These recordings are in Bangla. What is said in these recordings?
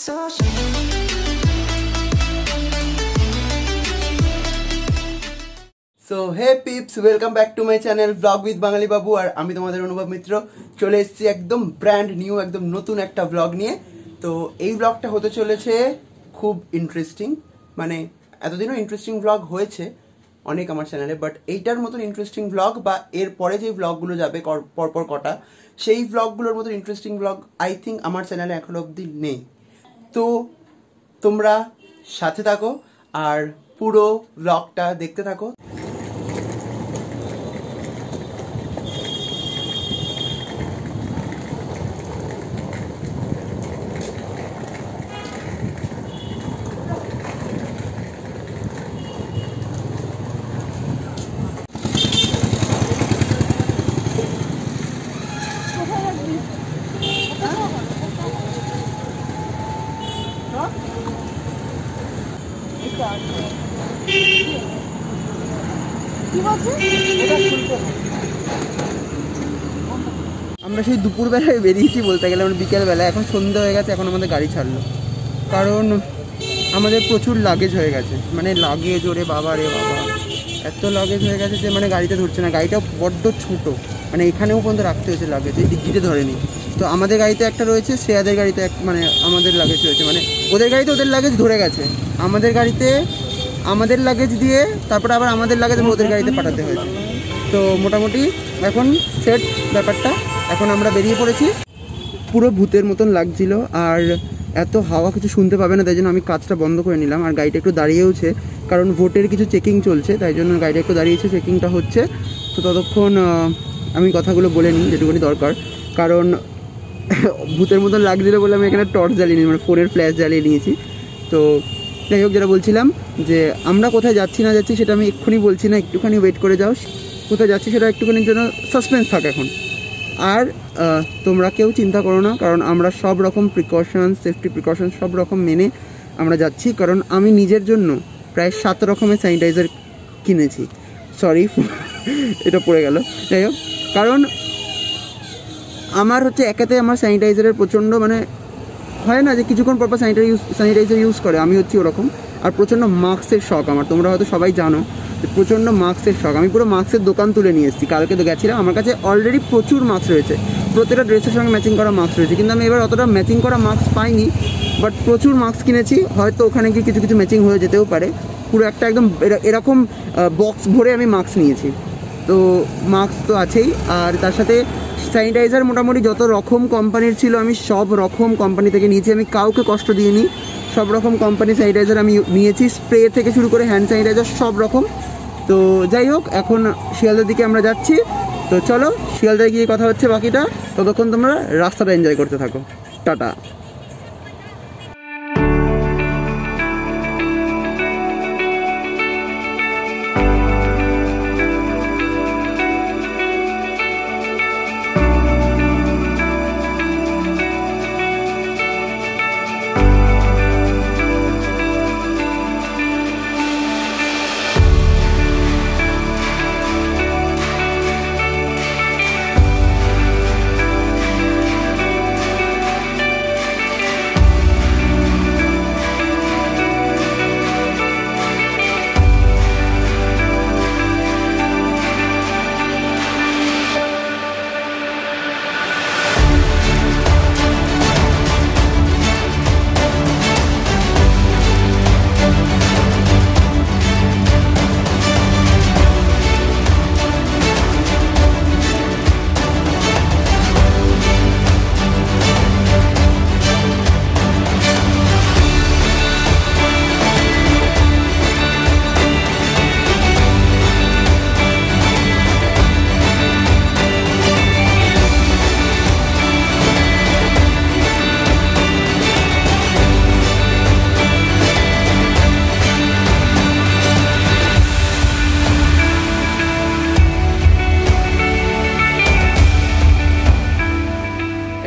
So hey peeps, welcome back to my channel vlog with Bangali Babu. আর আমি তোমাদের অনুভব মিত্র চলে এসেছি একদম ব্র্যান্ড নিউ, একদম নতুন একটা ব্লগ নিয়ে। তো এই ব্লগটা হতে চলেছে খুব ইন্টারেস্টিং, মানে এতদিনও ইন্টারেস্টিং ব্লগ হয়েছে অনেক আমার চ্যানেলে, বাট এইটার মতন ইন্টারেস্টিং ব্লগ বা এর পরে যে ব্লগগুলো যাবে পরপর কটা, সেই ব্লগগুলোর মতন ইন্টারেস্টিং ব্লগ আই থিঙ্ক আমার চ্যানেলে এখনো অবধি নেই। তো তোমরা সাথে থাকো আর পুরো ব্লগটা দেখতে থাকো। আমরা সেই দুপুরবেলায় বেরিয়েছি বলতে গেলে, আমরা বিকেলবেলা, এখন সন্ধ্যা হয়ে গেছে, এখন আমাদের গাড়ি ছাড়লো কারণ আমাদের প্রচুর লাগেজ হয়ে গেছে। মানে লাগেজ, ওরে বাবা রে বাবা, এত লাগেজ হয়ে গেছে যে মানে গাড়িতে ধরছে না। গাড়িটা বড্ড ছোটো, মানে এখানেও পর্যন্ত রাখতে হয়েছে লাগেজ, এই ডিগ্রিতে ধরেনি। তো আমাদের গাড়িতে একটা রয়েছে, শ্রেয়াদের গাড়িতে মানে আমাদের লাগেজ রয়েছে, মানে ওদের গাড়িতে ওদের লাগেজ ধরে গেছে, আমাদের গাড়িতে আমাদের লাগেজ দিয়ে তারপরে আবার আমাদের লাগেজ ওদের গাড়িতে পাঠাতে হয়েছে। তো মোটামুটি এখন সেট ব্যাপারটা, এখন আমরা বেরিয়ে পড়েছি। পুরো ভূতের মতন লাগছিল, আর এত হাওয়া কিছু শুনতে পাবে না, তাই জন্য আমি কাজটা বন্ধ করে নিলাম। আর গাড়িটা একটু দাঁড়িয়েওছে কারণ ভোটের কিছু চেকিং চলছে, তাই জন্য গাড়িটা একটু দাঁড়িয়েছে, চেকিংটা হচ্ছে। তো ততক্ষণ আমি কথাগুলো বলে নিই যেটুকুনি দরকার, কারণ ভূতের মতন লাগছিল বলে আমি এখানে টর্চ জ্বালিয়ে নিই, মানে ফোনের ফ্ল্যাশ জ্বালিয়ে নিয়েছি। তো যাই হোক, যেটা বলছিলাম যে আমরা কোথায় যাচ্ছি না যাচ্ছি সেটা আমি এক্ষুনি বলছি না, একটুখানি ওয়েট করে যাও। কোথায় যাচ্ছি সেটা একটুখানির জন্য সাসপেন্স থাকে এখন। আর তোমরা কেউ চিন্তা করো না, কারণ আমরা সব রকম প্রিকশনস, সেফটি প্রিকশনস সব রকম মেনে আমরা যাচ্ছি। কারণ আমি নিজের জন্য প্রায় 7 রকমের স্যানিটাইজার কিনেছি। সরি, এটা পড়ে গেল। যাই হোক, কারণ আমার হচ্ছে একাতে আমার স্যানিটাইজারের প্রচণ্ড, মানে হয় না যে কিছুক্ষণ পরপর স্যানিটাইজার ইউজ করে, আমি হচ্ছি ওরকম। আর প্রচণ্ড মাস্কের শখ আমার, তোমরা হয়তো সবাই জানো যে প্রচণ্ড মাস্কের শখ। আমি পুরো মাস্কের দোকান তুলে নিয়ে এসেছি, কালকে তো গেছিলাম, আমার কাছে অলরেডি প্রচুর মাস্ক রয়েছে, প্রত্যেকটা ড্রেসের সঙ্গে ম্যাচিং করা মাস্ক রয়েছে। কিন্তু আমি এবার অতটা ম্যাচিং করা মাস্ক পাইনি, বাট প্রচুর মাস্ক কিনেছি, হয়তো ওখানে গিয়ে কিছু কিছু ম্যাচিং হয়ে যেতেও পারে। পুরো একটা একদম এরকম বক্স ভরে আমি মাস্ক নিয়েছি। তো মাস্ক তো আছেই, আর তার সাথে স্যানিটাইজার মোটামুটি যত রকম কোম্পানির ছিল আমি সব রকম কোম্পানি থেকে নিয়েছি, আমি কাউকে কষ্ট দিইনি। সব রকম কোম্পানির স্যানিটাইজার আমি নিয়েছি, স্প্রে থেকে শুরু করে হ্যান্ড স্যানিটাইজার সব রকম। তো যাই হোক, এখন শিয়ালদার দিকে আমরা যাচ্ছি। তো চলো, শিয়ালদায় গিয়ে কথা হচ্ছে বাকিটা, ততক্ষণ তোমরা রাস্তাটা এনজয় করতে থাকো। টাটা।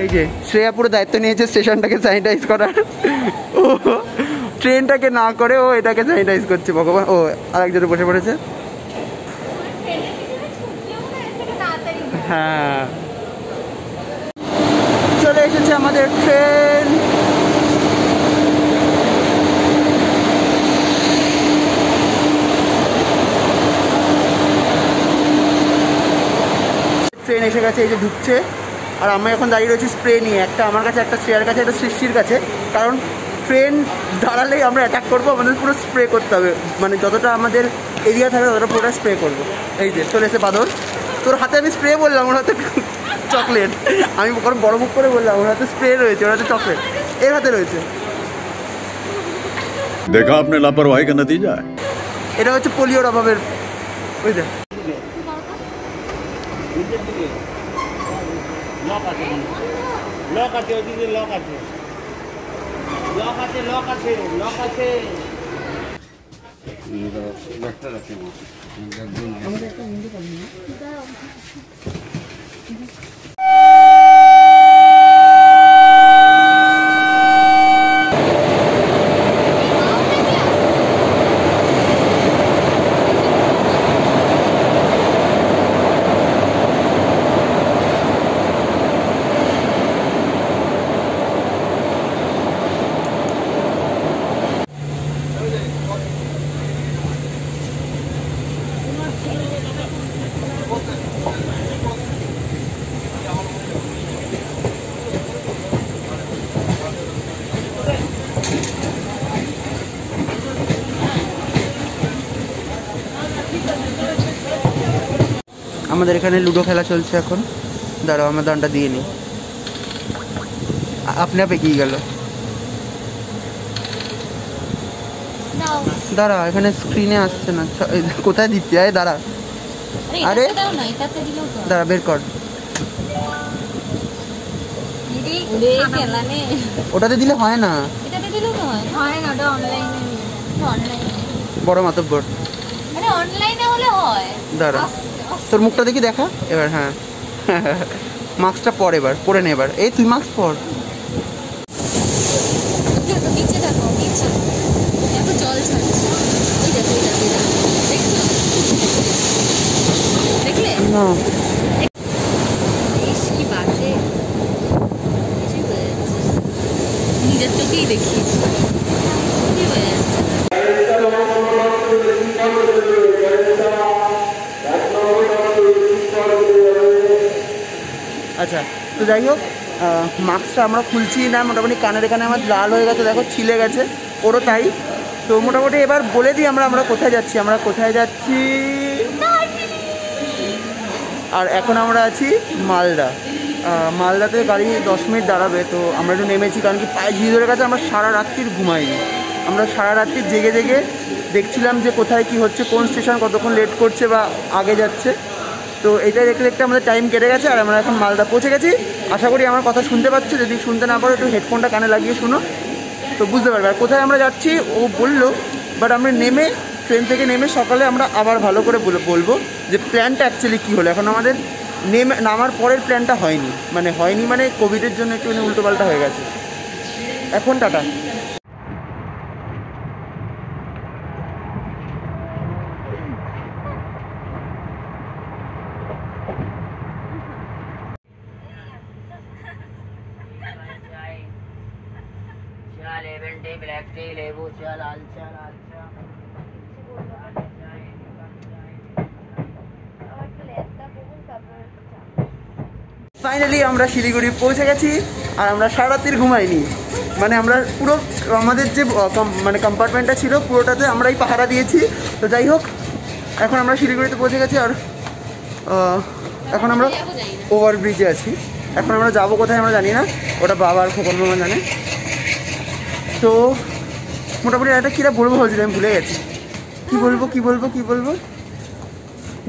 এই যে শ্রেয়া পুরো দায়িত্ব নিয়েছে স্টেশনটাকে স্যানিটাইজ করার। ও ট্রেনটাকে না করে ও এটাকে স্যানিটাইজ করছে। ভগবান, ও আরেকজনে বসে পড়েছে। হ্যাঁ, চলে এসেছে আমাদের ট্রেন। এসে গেছে, এই যে ঢুকছে। আর আমি এখন দাঁড়িয়ে রয়েছি স্প্রে নিয়ে, একটা আমার কাছে, একটা শ্রেয়ার কাছে, একটা সৃষ্টির কাছে। কারণ ট্রেন দাঁড়ালেই আমরা অ্যাটাক করবো, আমাদের পুরো স্প্রে করতে হবে, মানে যতটা আমাদের এরিয়া থাকবে ততটা পুরোটা স্প্রে করবো। এই যে চলে এসে বাদর, তোর হাতে আমি স্প্রে বললাম, ওর হাতে চকলেট। আমি বড় মুখ করে বললাম ওর হাতে স্প্রে রয়েছে, ওর হাতে চকলেট এর হাতে রয়েছে। देखा आपने लापरवाही का नतीजा है। এটা হচ্ছে পোলিওর অভাবের, বুঝলে। আমাদের এখানে লুডো খেলা চলছে এখন। দাঁড়াও আমার দানটা দিয়ে নি, আপনি আপে এগিয়ে গেল। দাঁড়া, এখানে স্ক্রিনে আসছে না, কোথায় দিতে হয়? দাঁড়া, আরে দাঁড়া, বের কর। ওটাতে দিলে হয় না, বড় মাতব্বর। দাঁড়া, তোর মুখটা দেখি, দেখা এবার। হ্যাঁ, মাস্কটা পর, এবার পরে নে। এবার এই তুই মাস্ক পর। না নিজের চোখেই দেখিয়েছি। আচ্ছা, তো যাই হোক, মাস্কটা আমরা খুলছি না, মোটামুটি কানের এখানে আমার লাল হয়ে গেছে, দেখো ছিলে গেছে, ওরও তাই। তো মোটামুটি এবার বলে দিই আমরা কোথায় যাচ্ছি। আমরা কোথায় যাচ্ছি, আর এখন আমরা আছি মালদা। মালদাতে গাড়ি 10 মিনিট দাঁড়াবে, তো আমরা একটু নেমেছি, কারণ কি পায়ে ঝিয়ে ধরে গেছে। আমরা সারা রাত্রির ঘুমাইনি, আমরা সারা রাত্রির জেগে জেগে দেখছিলাম যে কোথায় কি হচ্ছে, কোন স্টেশন কতক্ষণ লেট করছে বা আগে যাচ্ছে। তো এটা দেখতে দেখতে আমাদের টাইম কেটে গেছে, আর আমরা এখন মালদা পৌঁছে গেছি। আশা করি আমার কথা শুনতে পাচ্ছ, যদি শুনতে না পারো একটু হেডফোনটা কানে লাগিয়ে শুনো, তো বুঝতে পারবে। আর কোথায় আমরা যাচ্ছি ও বললো, বাট আমরা নেমে, ট্রেন থেকে নেমে সকালে আমরা আবার ভালো করে বলবো যে প্ল্যানটা অ্যাকচুয়ালি কী হলো। এখন আমাদের নামার পরের প্ল্যানটা হয়নি, মানে কোভিডের জন্য একটু উল্টোপাল্টা হয়ে গেছে। এখন টাটা। ফাইনালি আমরা শিলিগুড়ি পৌঁছে গেছি, আর আমরা সারা রাত্রির ঘুমাইনি। মানে আমরা পুরো আমাদের যে কম্পার্টমেন্টটা ছিল পুরোটাতে আমরাই পাহারা দিয়েছি। তো যাই হোক, এখন আমরা শিলিগুড়িতে পৌঁছে গেছি, আর এখন আমরা ওভারব্রিজে আছি। এখন আমরা যাবো কোথায় আমরা জানি না, ওটা বাবা আর খোকন মামা জানে। তো মোটামুটি একটা কীরা বলবো ভাবছিলাম, আমি ভুলে গেছি কি বলবো।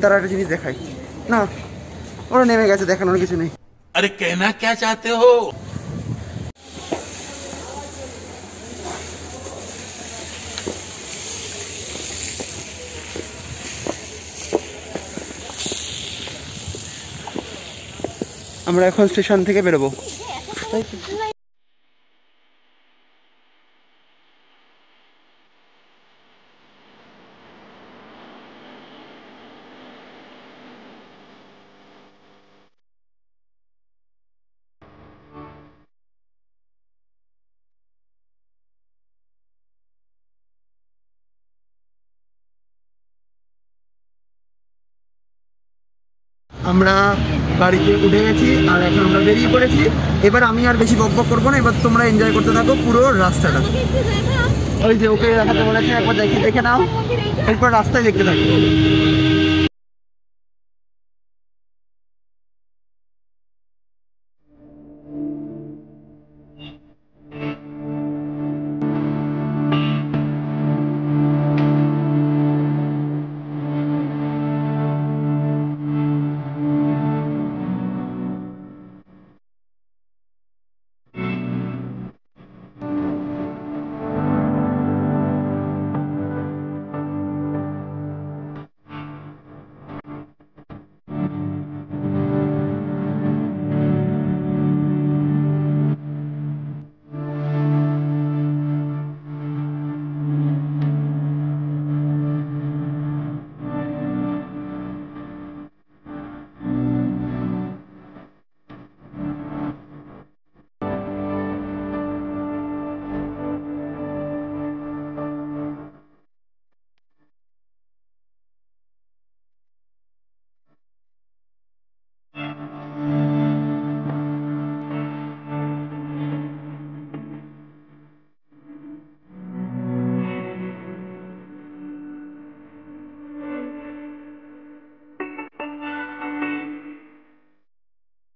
দাঁড়া, একটা জিনিস দেখাই না, ওরা নেমে গেছে, দেখানোর কিছু নেই। अरे कहना क्या चाहते हो? আমরা এখন স্টেশন থেকে বেরোবো। আমরা গাড়িতে উঠে গেছি আর এখন আমরা বেরিয়ে পড়েছি। এবার আমি আর বেশি বকবক করবো না, এবার তোমরা এনজয় করতে থাকো পুরো রাস্তাটা। ওই যে ওকে দেখাতে বলেছে, একবার দেখে নাও, এরপর রাস্তায় দেখতে থাকো।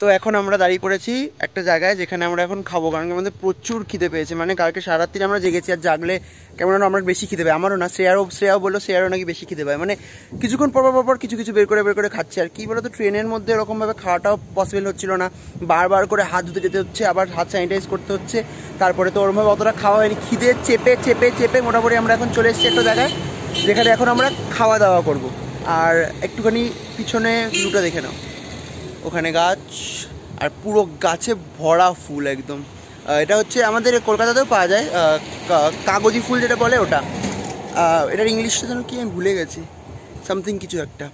তো এখন আমরা দাঁড়িয়ে পড়েছি একটা জায়গায় যেখানে আমরা এখন খাবো, কারণ আমাদের প্রচুর খিদে পেয়েছে। মানে কালকে সারাত্রি আমরা জেগেছি, আর জাগলে কেমন আমরা বেশি খিদে পাই। আমারও না, শ্রেয়াও বললো শ্রেয়ারও নাকি বেশি খিদে পায়। মানে কিছুক্ষণ পর কিছু বের করে খাচ্ছে। আর কি বলতো, ট্রেনের মধ্যে এরকমভাবে খাওয়াটাও পসিবল হচ্ছিল না, বারবার করে হাত ধুতে যেতে হচ্ছে, আবার হাত স্যানিটাইজ করতে হচ্ছে। তারপরে তো ওরমভাবে অতটা খাওয়া হয়নি, খিদে চেপে মোটামুটি আমরা এখন চলে এসেছি একটা জায়গায় যেখানে এখন আমরা খাওয়া দাওয়া করব। আর একটুখানি পিছনে ভিউটা দেখে নাও, ওখানে গাছ, আর পুরো গাছে ভরা ফুল একদম। এটা হচ্ছে আমাদের কলকাতাতেও পাওয়া যায়, কাগজি ফুল যেটা বলে ওটা। এটার ইংলিশটা যেন কি আমি ভুলে গেছি, সামথিং কিছু একটা।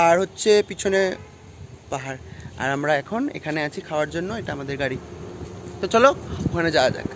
আর হচ্ছে পিছনে পাহাড়, আর আমরা এখন এখানে আছি খাওয়ার জন্য। এটা আমাদের গাড়ি, তো চলো ওখানে যাওয়া যাক।